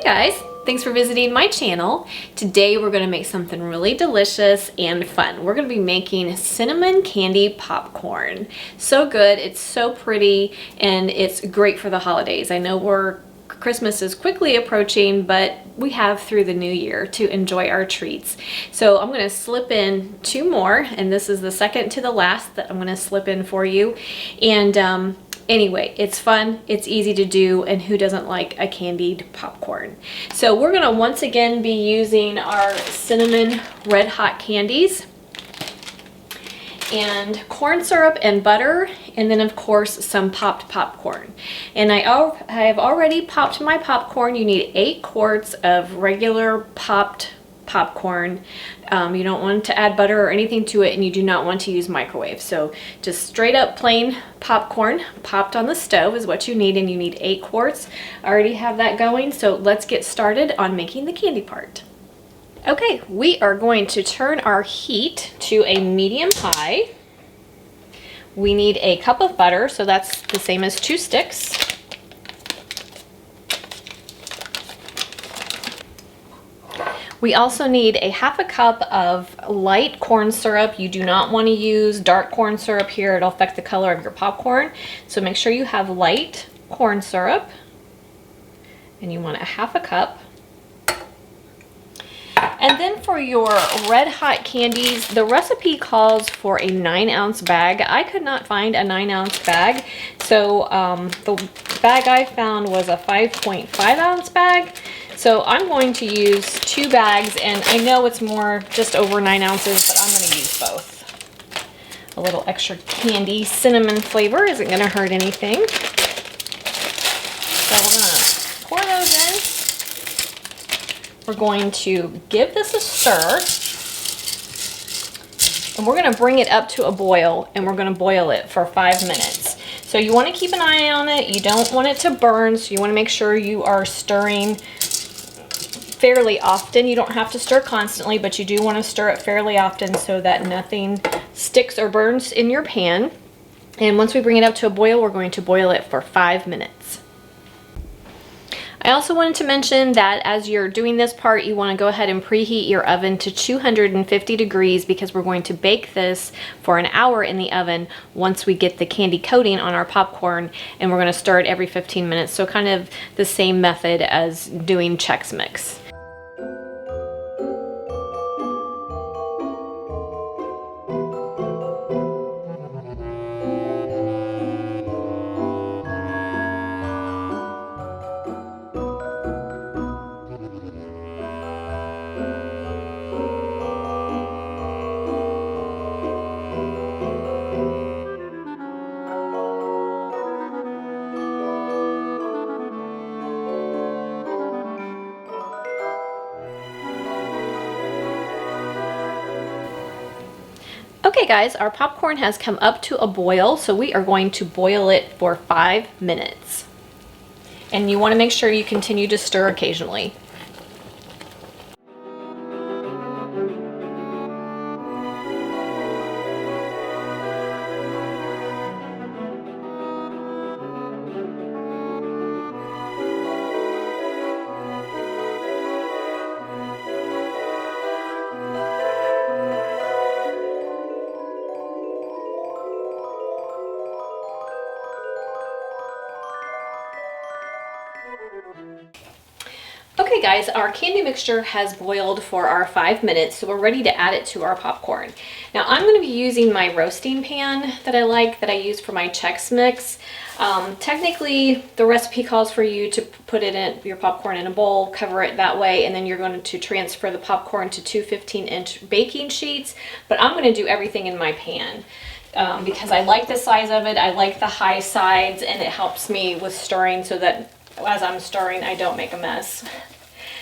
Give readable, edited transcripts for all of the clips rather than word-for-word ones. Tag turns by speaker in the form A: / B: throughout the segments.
A: guys, thanks for visiting my channel. Today we're going to make something really delicious and fun. We're going to be making cinnamon candy popcorn. So good, it's so pretty, and it's great for the holidays. I know Christmas is quickly approaching, but we have through the new year to enjoy our treats. So I'm going to slip in two more, and this is the second to the last that I'm going to slip in for you. And anyway, it's fun, it's easy to do, and who doesn't like a candied popcorn? So we're going to once again be using our cinnamon Red Hot candies and corn syrup and butter, and then of course some popped popcorn. And I have already popped my popcorn. You need 8 quarts of regular popped popcorn. You don't want to add butter or anything to it, and you do not want to use microwave. So just straight up plain popcorn popped on the stove is what you need, and you need 8 quarts. I already have that going, so let's get started on making the candy part. Okay, we are going to turn our heat to a medium high. We need a cup of butter, so that's the same as 2 sticks. We also need a half a cup of light corn syrup. You do not want to use dark corn syrup here. It'll affect the color of your popcorn. So make sure you have light corn syrup, and you want a half a cup. And then for your Red Hot candies, the recipe calls for a 9-ounce bag. I could not find a 9-ounce bag, so the bag I found was a 5.5-ounce bag. So I'm going to use 2 bags, and I know it's more just over 9 ounces, but I'm going to use both. A little extra candy cinnamon flavor isn't going to hurt anything. So we're going to pour those in. We're going to give this a stir, and we're going to bring it up to a boil, and we're going to boil it for 5 minutes. So you want to keep an eye on it. You don't want it to burn, so you want to make sure you are stirring fairly often. You don't have to stir constantly, but you do want to stir it fairly often so that nothing sticks or burns in your pan. And once we bring it up to a boil, we're going to boil it for 5 minutes. I also wanted to mention that as you're doing this part, you want to go ahead and preheat your oven to 250 degrees because we're going to bake this for an hour in the oven once we get the candy coating on our popcorn, and we're going to stir it every 15 minutes. So kind of the same method as doing Chex Mix. Okay guys, our popcorn has come up to a boil, so we are going to boil it for 5 minutes. And you want to make sure you continue to stir occasionally. Okay guys, our candy mixture has boiled for our 5 minutes, so we're ready to add it to our popcorn. Now I'm going to be using my roasting pan that I use for my Chex Mix. Technically, the recipe calls for you to put your popcorn in a bowl, cover it that way, and then you're going to transfer the popcorn to 2 15-inch baking sheets, but I'm going to do everything in my pan. Because I like the size of it, I like the high sides, and it helps me with stirring so that as I'm stirring, I don't make a mess.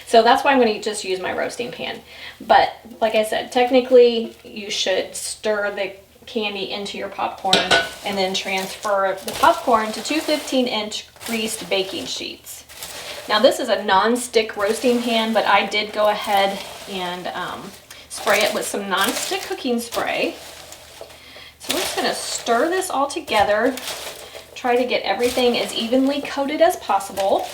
A: So that's why I'm going to just use my roasting pan. But like I said, technically you should stir the candy into your popcorn and then transfer the popcorn to 2 15-inch greased baking sheets. Now this is a non-stick roasting pan, but I did go ahead and spray it with some non-stick cooking spray. So we're just going to stir this all together, try to get everything as evenly coated as possible.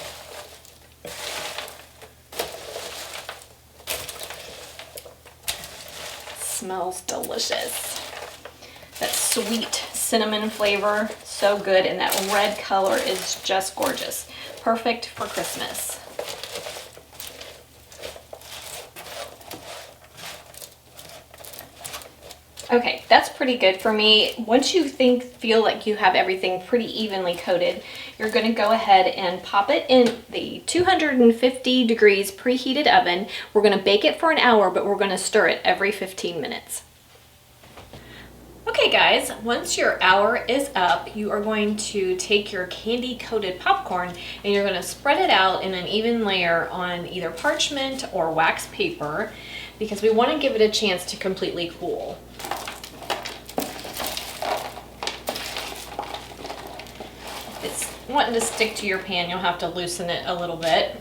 A: smells delicious. That sweet cinnamon flavor, so good, and that red color is just gorgeous. Perfect for Christmas. Okay, that's pretty good for me. Once you feel like you have everything pretty evenly coated, you're gonna go ahead and pop it in the 250 degrees preheated oven. We're gonna bake it for an hour, but we're gonna stir it every 15 minutes. Okay guys, once your hour is up, you are going to take your candy coated popcorn and you're gonna spread it out in an even layer on either parchment or wax paper because we wanna give it a chance to completely cool. If it's wanting to stick to your pan, you'll have to loosen it a little bit.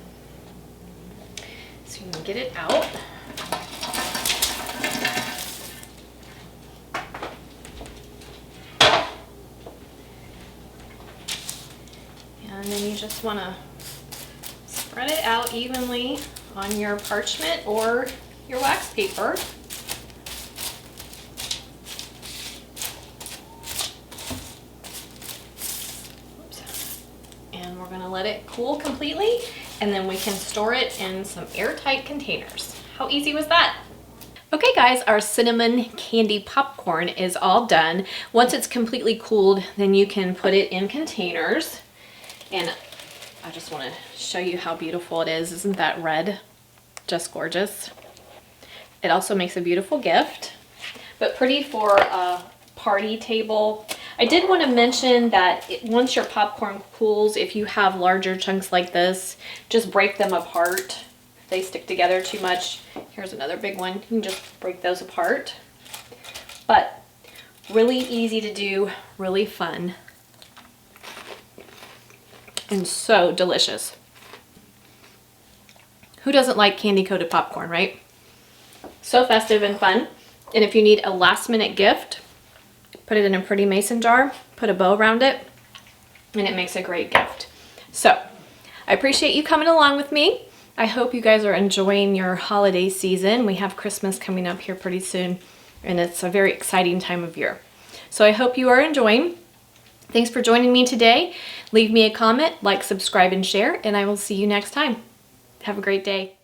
A: So you can get it out. And then you just want to spread it out evenly on your parchment or your wax paper. Oops. And we're going to let it cool completely, and then we can store it in some airtight containers. How easy was that? Okay guys, our cinnamon candy popcorn is all done. Once it's completely cooled, then you can put it in containers. And I just want to show you how beautiful it is. Isn't that red just gorgeous? It also makes a beautiful gift, but pretty for a party table. I did want to mention that once your popcorn cools, if you have larger chunks like this, just break them apart. If they stick together too much, here's another big one. You can just break those apart. But really easy to do, really fun. And so delicious. Who doesn't like candy coated popcorn, right? So festive and fun. And if you need a last minute gift, put it in a pretty mason jar, put a bow around it, and it makes a great gift. So I appreciate you coming along with me. I hope you guys are enjoying your holiday season. We have Christmas coming up here pretty soon, and it's a very exciting time of year. So I hope you are enjoying. Thanks for joining me today. Leave me a comment, like, subscribe, and share, and I will see you next time. Have a great day.